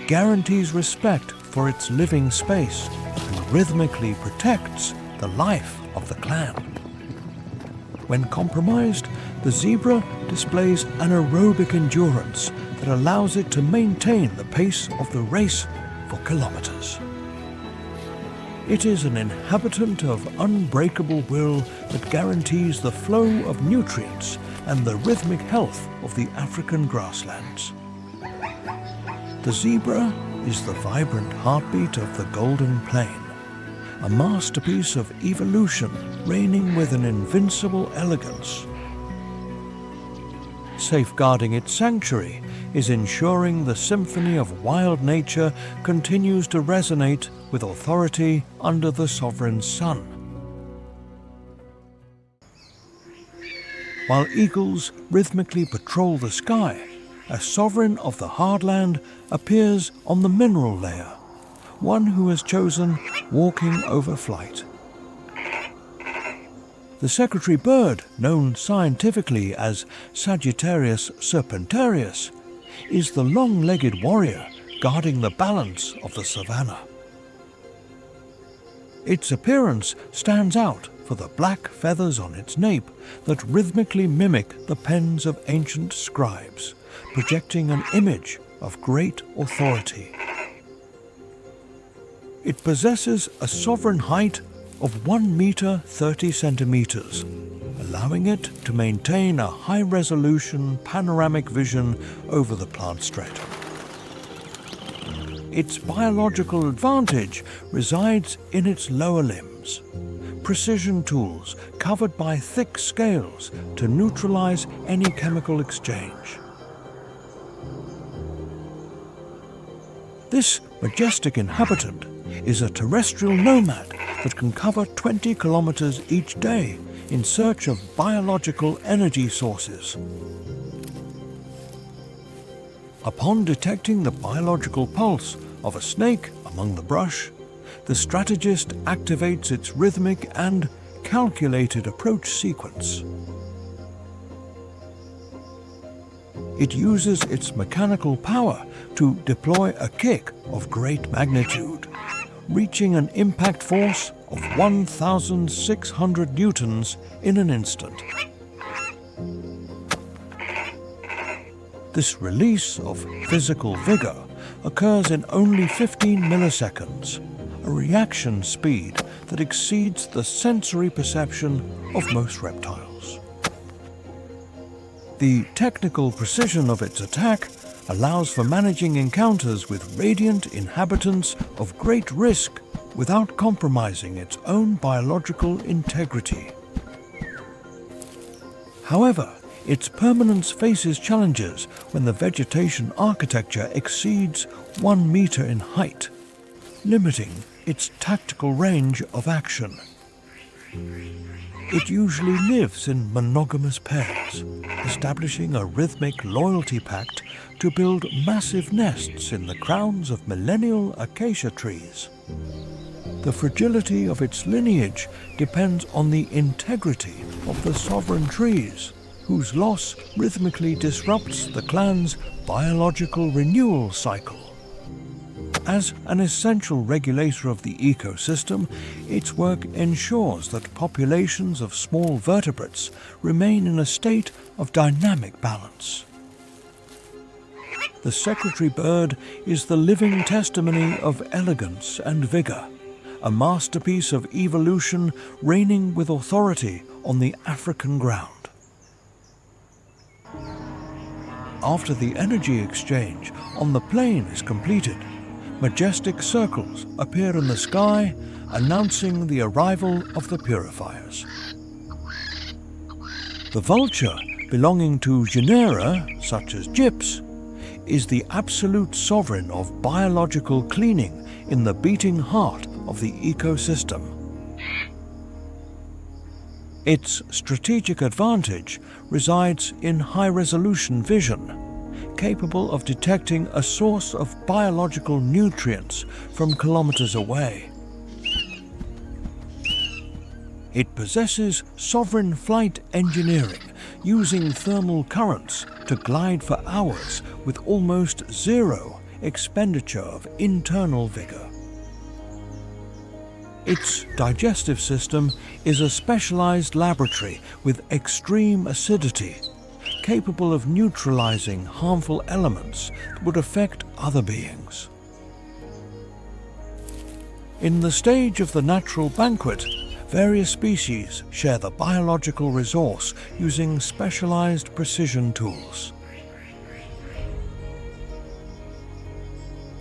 guarantees respect for its living space and rhythmically protects the life of the clan. When compromised, the zebra displays an aerobic endurance that allows it to maintain the pace of the race for kilometers. It is an inhabitant of unbreakable will that guarantees the flow of nutrients and the rhythmic health of the African grasslands. The zebra is the vibrant heartbeat of the Golden Plain, a masterpiece of evolution reigning with an invincible elegance. Safeguarding its sanctuary is ensuring the symphony of wild nature continues to resonate with authority under the sovereign sun. While eagles rhythmically patrol the sky, a sovereign of the hardland appears on the mineral layer, one who has chosen walking over flight. The secretary bird, known scientifically as Sagittarius serpentarius, is the long-legged warrior guarding the balance of the savanna. Its appearance stands out for the black feathers on its nape that rhythmically mimic the pens of ancient scribes, projecting an image of great authority. It possesses a sovereign height of 1 meter 30 centimeters, allowing it to maintain a high-resolution panoramic vision over the plant stratum. Its biological advantage resides in its lower limbs, precision tools covered by thick scales to neutralize any chemical exchange. This majestic inhabitant is a terrestrial nomad that can cover 20 kilometers each day in search of biological energy sources. Upon detecting the biological pulse of a snake among the brush, the strategist activates its rhythmic and calculated approach sequence. It uses its mechanical power to deploy a kick of great magnitude, reaching an impact force of 1,600 newtons in an instant. This release of physical vigor occurs in only 15 milliseconds, a reaction speed that exceeds the sensory perception of most reptiles. The technical precision of its attack allows for managing encounters with radiant inhabitants of great risk without compromising its own biological integrity. However, its permanence faces challenges when the vegetation architecture exceeds 1 meter in height, limiting its tactical range of action. It usually lives in monogamous pairs, establishing a rhythmic loyalty pact to build massive nests in the crowns of millennial acacia trees. The fragility of its lineage depends on the integrity of the sovereign trees, whose loss rhythmically disrupts the clan's biological renewal cycle. As an essential regulator of the ecosystem, its work ensures that populations of small vertebrates remain in a state of dynamic balance. The secretary bird is the living testimony of elegance and vigor, a masterpiece of evolution reigning with authority on the African ground. After the energy exchange on the plain is completed, majestic circles appear in the sky, announcing the arrival of the purifiers. The vulture, belonging to genera such as gyps, is the absolute sovereign of biological cleaning in the beating heart of the ecosystem. Its strategic advantage resides in high-resolution vision, capable of detecting a source of biological nutrients from kilometers away. It possesses sovereign flight engineering, using thermal currents to glide for hours with almost zero expenditure of internal vigor. Its digestive system is a specialized laboratory with extreme acidity, capable of neutralizing harmful elements that would affect other beings. In the stage of the natural banquet, various species share the biological resource using specialized precision tools.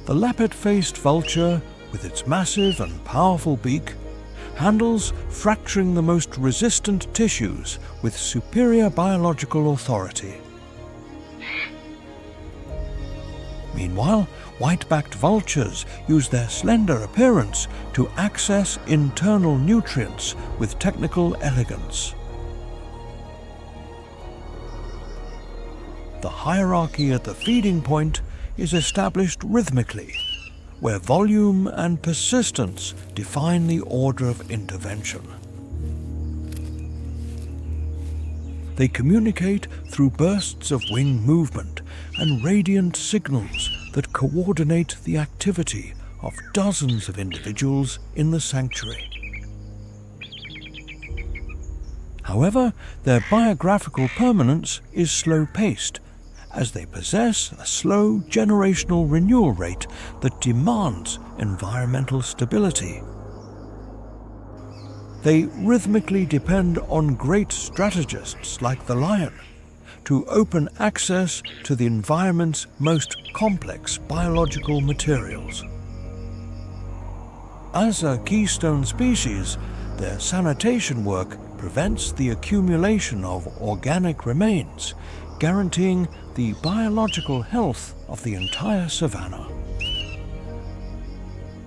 The lappet-faced vulture, with its massive and powerful beak, handles fracturing the most resistant tissues with superior biological authority. Meanwhile, white-backed vultures use their slender appearance to access internal nutrients with technical elegance. The hierarchy at the feeding point is established rhythmically, where volume and persistence define the order of intervention. They communicate through bursts of wing movement and radiant signals that coordinate the activity of dozens of individuals in the sanctuary. However, their biographical permanence is slow-paced, as they possess a slow generational renewal rate that demands environmental stability. They rhythmically depend on great strategists like the lion to open access to the environment's most complex biological materials. As a keystone species, their sanitation work prevents the accumulation of organic remains, guaranteeing the biological health of the entire savanna.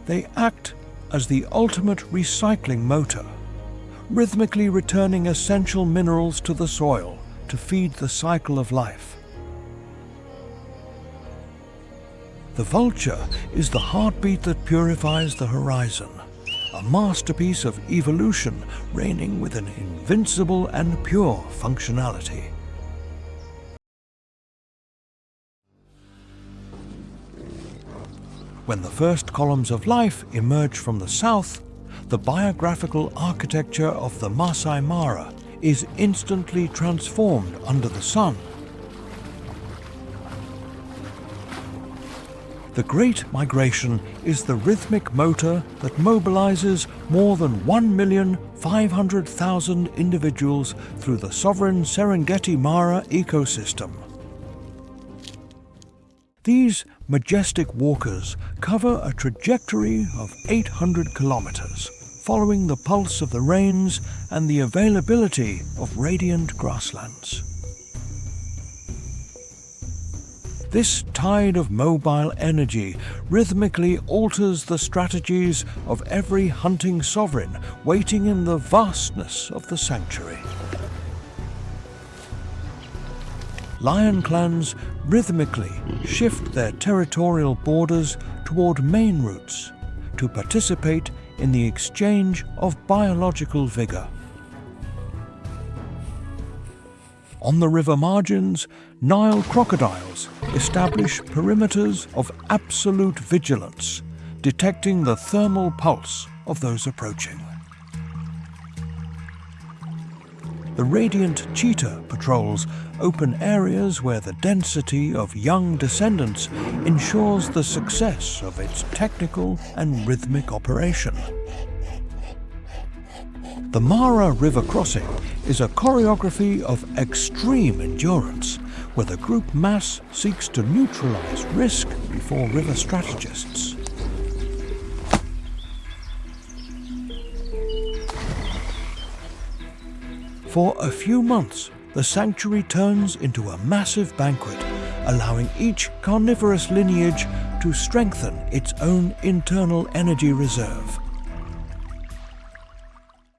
They act as the ultimate recycling motor, rhythmically returning essential minerals to the soil to feed the cycle of life. The vulture is the heartbeat that purifies the horizon, a masterpiece of evolution reigning with an invincible and pure functionality. When the first columns of life emerge from the south, the biographical architecture of the Maasai Mara is instantly transformed under the sun. The Great Migration is the rhythmic motor that mobilizes more than 1,500,000 individuals through the sovereign Serengeti Mara ecosystem. These majestic walkers cover a trajectory of 800 kilometers, following the pulse of the rains and the availability of radiant grasslands. This tide of mobile energy rhythmically alters the strategies of every hunting sovereign waiting in the vastness of the sanctuary. Lion clans rhythmically shift their territorial borders toward main routes to participate in the exchange of biological vigor. On the river margins, Nile crocodiles establish perimeters of absolute vigilance, detecting the thermal pulse of those approaching. The radiant cheetah patrols open areas where the density of young descendants ensures the success of its technical and rhythmic operation. The Mara River crossing is a choreography of extreme endurance, where the group mass seeks to neutralize risk before river strategists. For a few months, the sanctuary turns into a massive banquet, allowing each carnivorous lineage to strengthen its own internal energy reserve.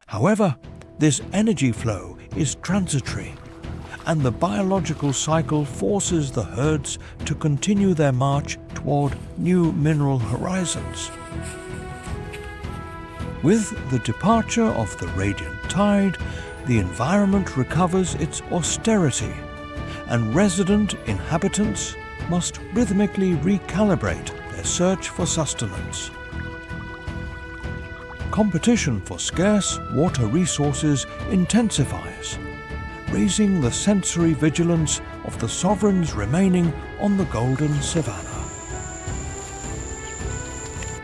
However, this energy flow is transitory, and the biological cycle forces the herds to continue their march toward new mineral horizons. With the departure of the radiant tide, the environment recovers its austerity, and resident inhabitants must rhythmically recalibrate their search for sustenance. Competition for scarce water resources intensifies, raising the sensory vigilance of the sovereigns remaining on the golden savanna.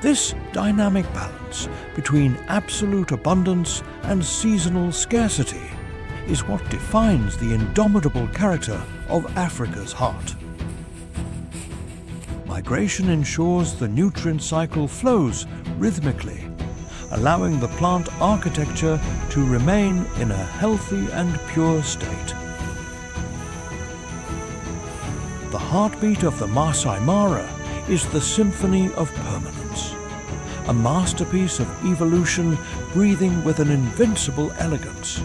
This dynamic balance between absolute abundance and seasonal scarcity is what defines the indomitable character of Africa's heart. Migration ensures the nutrient cycle flows rhythmically, allowing the plant architecture to remain in a healthy and pure state. The heartbeat of the Maasai Mara is the symphony of permanence, a masterpiece of evolution breathing with an invincible elegance.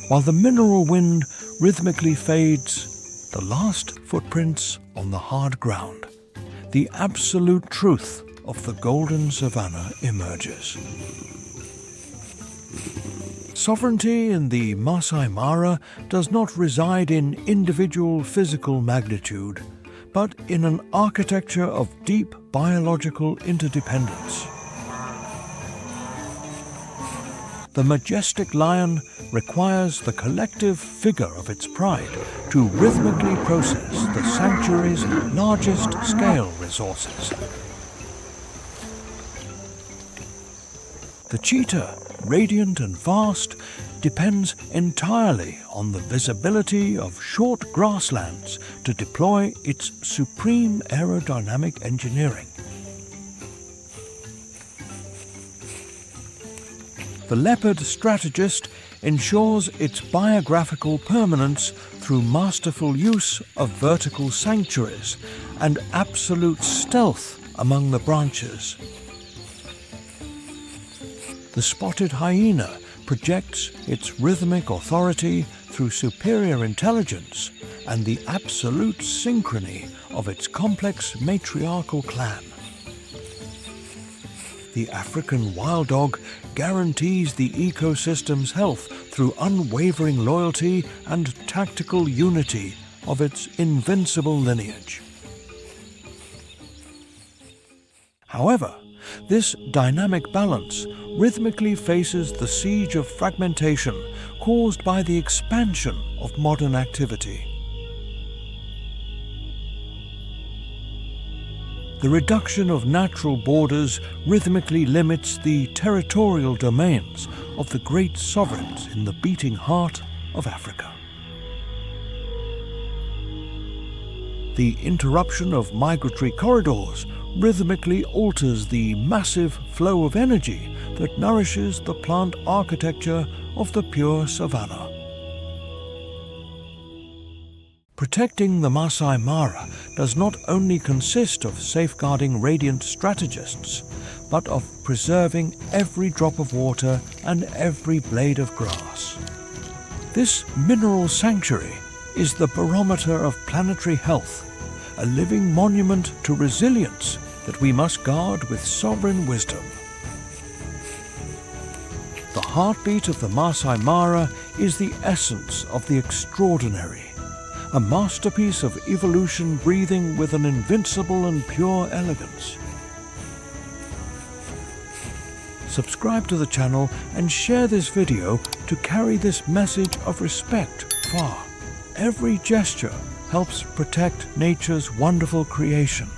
While the mineral wind rhythmically fades, the last footprints on the hard ground, the absolute truth of the golden savanna emerges. Sovereignty in the Maasai Mara does not reside in individual physical magnitude, but in an architecture of deep biological interdependence. The majestic lion requires the collective vigor of its pride to rhythmically process the sanctuary's largest scale resources. The cheetah, radiant and vast, depends entirely on the visibility of short grasslands to deploy its supreme aerodynamic engineering. The leopard strategist ensures its biographical permanence through masterful use of vertical sanctuaries and absolute stealth among the branches. The spotted hyena projects its rhythmic authority through superior intelligence and the absolute synchrony of its complex matriarchal clan. The African wild dog guarantees the ecosystem's health through unwavering loyalty and tactical unity of its invincible lineage. However, this dynamic balance rhythmically faces the siege of fragmentation caused by the expansion of modern activity. The reduction of natural borders rhythmically limits the territorial domains of the great sovereigns in the beating heart of Africa. The interruption of migratory corridors rhythmically alters the massive flow of energy that nourishes the plant architecture of the pure savanna. Protecting the Maasai Mara does not only consist of safeguarding radiant strategists, but of preserving every drop of water and every blade of grass. This mineral sanctuary is the barometer of planetary health, a living monument to resilience that we must guard with sovereign wisdom. The heartbeat of the Maasai Mara is the essence of the extraordinary, a masterpiece of evolution breathing with an invincible and pure elegance. Subscribe to the channel and share this video to carry this message of respect far. Every gesture helps protect nature's wonderful creation.